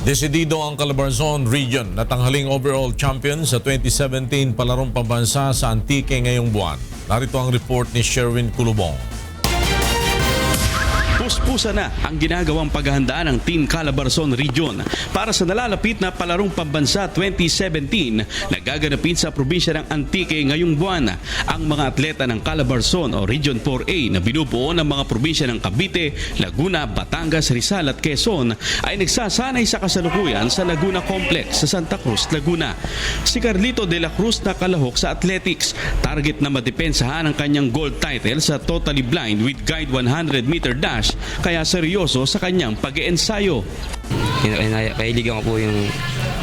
Desidido ang Calabarzon Region na tanghaling overall champion sa 2017 palarong pambansa sa Antique ngayong buwan. Narito ang report ni Sherwin Kulubong. Puspusa na ang ginagawang paghahandaan ng Team Calabarzon Region para sa nalalapit na palarong pambansa 2017 na gaganapin sa probinsya ng Antique ngayong buwan. Ang mga atleta ng Calabarzon o Region 4A na binubuo ng mga probinsya ng Cavite, Laguna, Batangas, Rizal at Quezon ay nagsasanay sa kasalukuyan sa Laguna Complex sa Santa Cruz, Laguna. Si Carlito de la Cruz na kalahok sa athletics, target na madepensahan ang kanyang gold title sa totally blind with guide 100-meter dash, kaya seryoso sa kanyang pag-iensayo. Kailigan ko po yung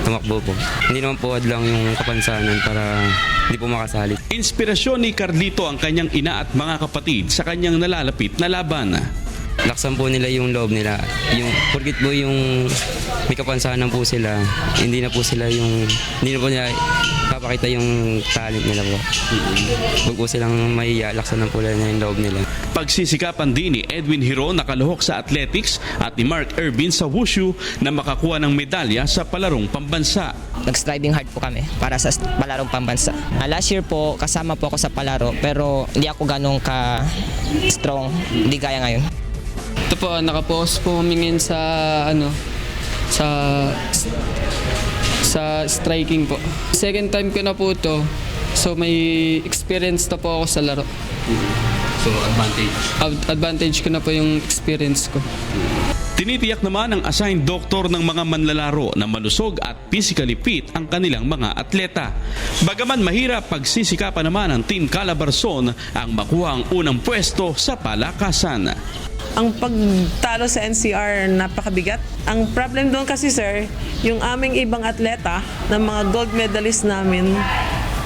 tumakbo po. Hindi naman po lang yung kapansanan para hindi po makasali. Inspirasyon ni Carlito ang kanyang ina at mga kapatid sa kanyang nalalapit na laban. Laksan po nila yung loob nila. Yung porkit po yung may kapansanan po sila, hindi na po nila papakita yung talent nila po. Huwag po silang mahiya, laksan na po nila yung loob nila. Pagsisikapan din ni Edwin Hiro na kaluhok sa athletics at ni Mark Ervin sa wushu na makakuha ng medalya sa palarong pambansa. Nag-striving hard po kami para sa palarong pambansa. Last year po, kasama po ako sa palaro pero hindi ako ganun ka-strong, hindi gaya ngayon. Ito po, nakapost po humingin sa striking po. Second time ko na po ito, so may experience na po ako sa laro. So advantage? Advantage ko na po yung experience ko. Tinitiyak naman ng assigned doktor ng mga manlalaro na malusog at physically fit ang kanilang mga atleta. Bagaman mahirap, pagsisikapan naman ng Team Calabarzon ang makuha ang unang pwesto sa palakasan. Ang pagtalo sa NCR napakabigat. Ang problem doon kasi sir, yung aming ibang atleta ng mga gold medalist namin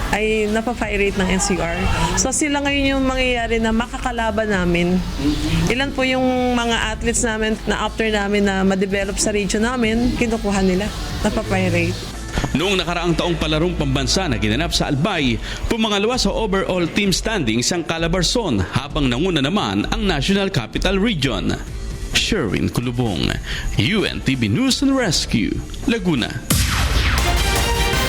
ay napapirate ng NCR. So sila ngayon yung mangyayari na makakalaban namin. Ilan po yung mga athletes namin na after namin na ma-develop sa region namin, kinukuha nila, napapirate. Noong nakaraang taong palarong pambansa na ginanap sa Albay, pumangalawa sa overall team standings ang Calabarzon habang nanguna naman ang National Capital Region. Sherwin Kulubong, UNTV News and Rescue, Laguna.